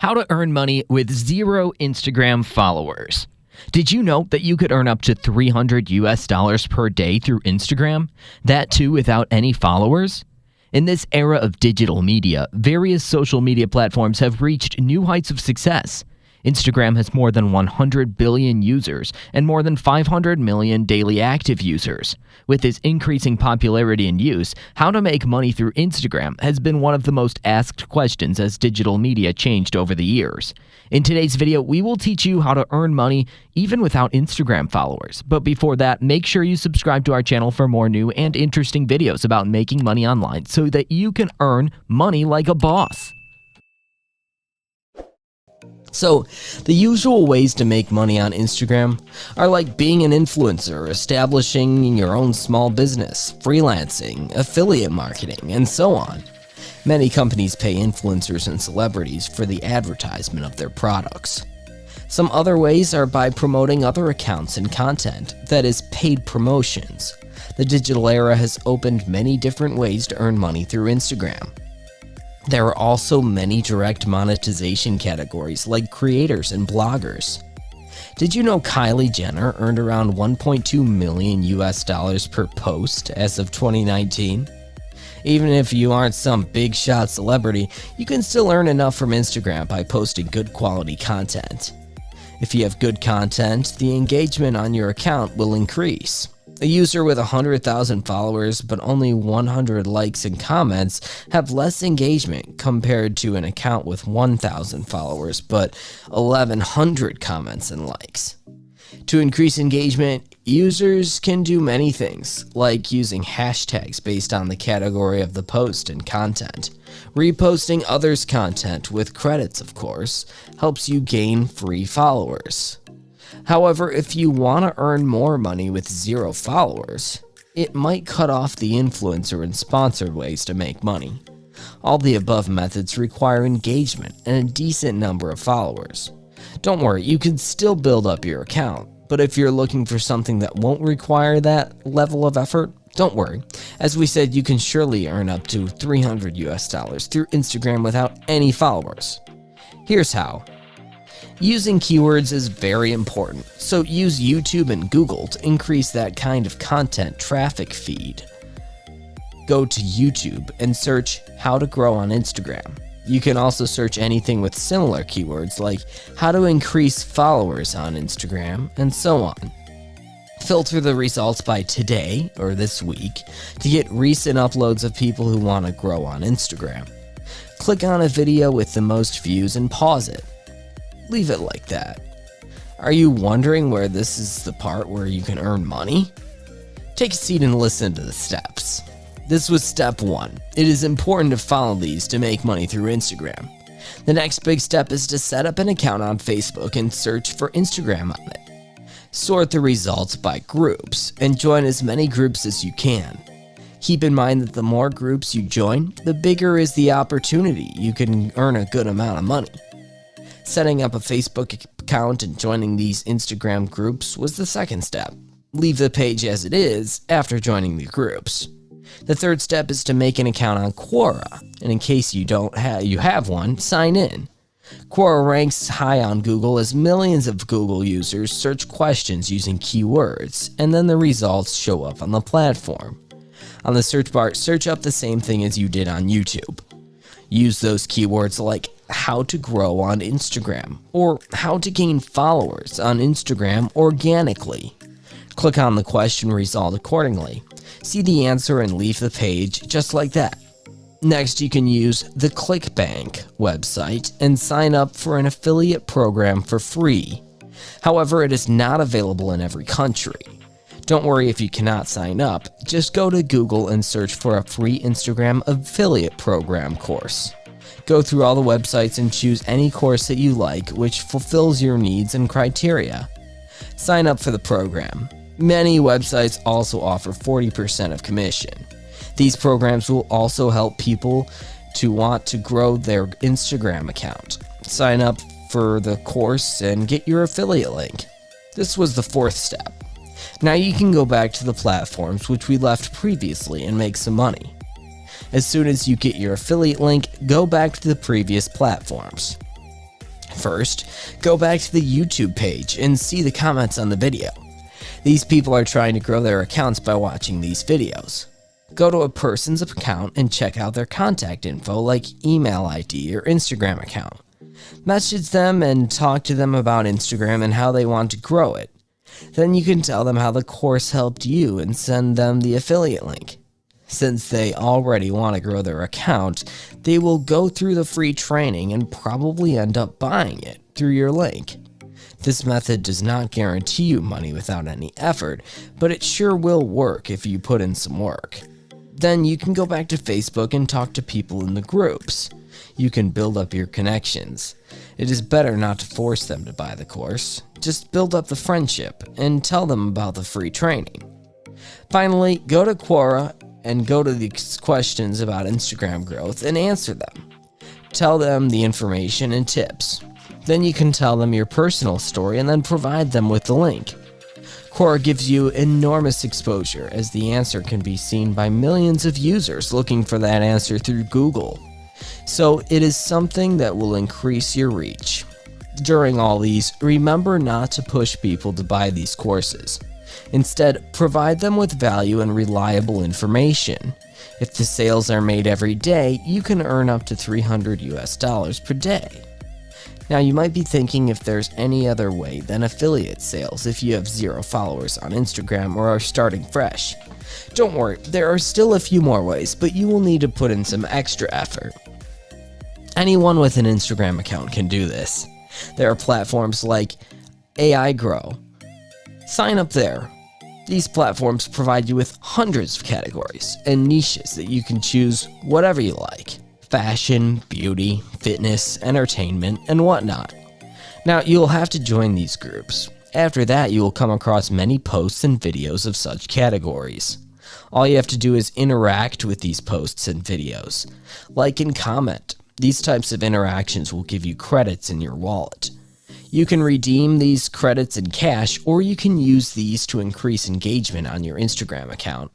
How to earn money with 0 Instagram followers. Did you know that you could earn up to $300 per day through Instagram? That too without any followers? In this era of digital media, various social media platforms have reached new heights of success. Instagram has more than 100 billion users and more than 500 million daily active users. With its increasing popularity and use, how to make money through Instagram has been one of the most asked questions as digital media changed over the years. In today's video, we will teach you how to earn money even without Instagram followers. But before that, make sure you subscribe to our channel for more new and interesting videos about making money online so that you can earn money like a boss. So, the usual ways to make money on Instagram are like being an influencer, establishing your own small business, freelancing, affiliate marketing, and so on. Many companies pay influencers and celebrities for the advertisement of their products. Some other ways are by promoting other accounts and content, that is, paid promotions. The digital era has opened many different ways to earn money through Instagram. There are also many direct monetization categories like creators and bloggers. Did you know Kylie Jenner earned around $1.2 million per post as of 2019? Even if you aren't some big shot celebrity, you can still earn enough from Instagram by posting good quality content. If you have good content, the engagement on your account will increase. A user with 100,000 followers but only 100 likes and comments have less engagement compared to an account with 1,000 followers but 1,100 comments and likes. To increase engagement, users can do many things, like using hashtags based on the category of the post and content. Reposting others' content with credits, of course, helps you gain free followers. However, if you want to earn more money with 0 followers, it might cut off the influencer and sponsored ways to make money. All the above methods require engagement and a decent number of followers. Don't worry, you can still build up your account, but if you're looking for something that won't require that level of effort, don't worry. As we said, you can surely earn up to $300 through Instagram without any followers. Here's how. Using keywords is very important, so use YouTube and Google to increase that kind of content traffic feed. Go to YouTube and search how to grow on Instagram. You can also search anything with similar keywords like how to increase followers on Instagram and so on. Filter the results by today or this week to get recent uploads of people who want to grow on Instagram. Click on a video with the most views and pause it. Leave it like that. Are you wondering where this is the part where you can earn money? Take a seat and listen to the steps. This was step 1. It is important to follow these to make money through Instagram. The next big step is to set up an account on Facebook and search for Instagram on it. Sort the results by groups and join as many groups as you can. Keep in mind that the more groups you join, the bigger is the opportunity you can earn a good amount of money. Setting up a Facebook account and joining these Instagram groups was the second step. Leave the page as it is after joining the groups. The third step is to make an account on Quora, and in case you have one, sign in. Quora ranks high on Google as millions of Google users search questions using keywords, and then the results show up on the platform. On the search bar, search up the same thing as you did on YouTube. Use those keywords like how to grow on Instagram or how to gain followers on Instagram organically. Click on the question result accordingly. See the answer and leave the page just like that. Next, you can use the ClickBank website and sign up for an affiliate program for free. However, it is not available in every country. Don't worry if you cannot sign up, just go to Google and search for a free Instagram affiliate program course. Go through all the websites and choose any course that you like which fulfills your needs and criteria. Sign up for the program. Many websites also offer 40% of commission. These programs will also help people to want to grow their Instagram account. Sign up for the course and get your affiliate link. This was the fourth step. Now you can go back to the platforms which we left previously and make some money. As soon as you get your affiliate link, go back to the previous platforms. First, go back to the YouTube page and see the comments on the video. These people are trying to grow their accounts by watching these videos. Go to a person's account and check out their contact info like email ID or Instagram account. Message them and talk to them about Instagram and how they want to grow it. Then you can tell them how the course helped you and send them the affiliate link. Since they already want to grow their account, they will go through the free training and probably end up buying it through your link. This method does not guarantee you money without any effort, but it sure will work if you put in some work. Then you can go back to Facebook and talk to people in the groups. You can build up your connections. It is better not to force them to buy the course. Just build up the friendship and tell them about the free training. Finally, go to Quora and go to these questions about Instagram growth and answer them. Tell them the information and tips. Then you can tell them your personal story and then provide them with the link. Quora gives you enormous exposure as the answer can be seen by millions of users looking for that answer through Google. So it is something that will increase your reach. During all these, remember not to push people to buy these courses. Instead, provide them with value and reliable information. If the sales are made every day, you can earn up to $300 per day. Now you might be thinking if there's any other way than affiliate sales if you have 0 followers on Instagram or are starting fresh. Don't worry, there are still a few more ways, but you will need to put in some extra effort. Anyone with an Instagram account can do this. There are platforms like AI Grow. Sign up there. These platforms provide you with hundreds of categories and niches that you can choose whatever you like. Fashion, beauty, fitness, entertainment, and whatnot. Now, you'll have to join these groups. After that, you will come across many posts and videos of such categories. All you have to do is interact with these posts and videos. Like and comment. These types of interactions will give you credits in your wallet. You can redeem these credits in cash, or you can use these to increase engagement on your Instagram account.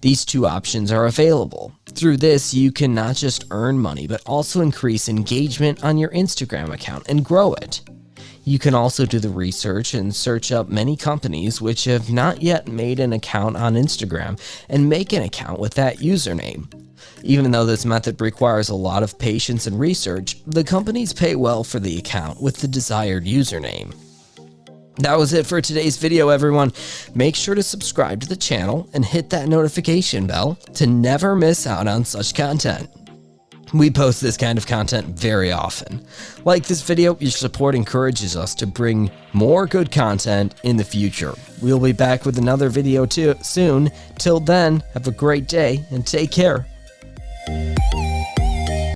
These two options are available. Through this, you can not just earn money, but also increase engagement on your Instagram account and grow it. You can also do the research and search up many companies which have not yet made an account on Instagram and make an account with that username. Even though this method requires a lot of patience and research, the companies pay well for the account with the desired username. That was it for today's video, everyone. Make sure to subscribe to the channel and hit that notification bell to never miss out on such content. We post this kind of content very often. Like this video, your support encourages us to bring more good content in the future. We'll be back with another video soon. Till then, have a great day and take care.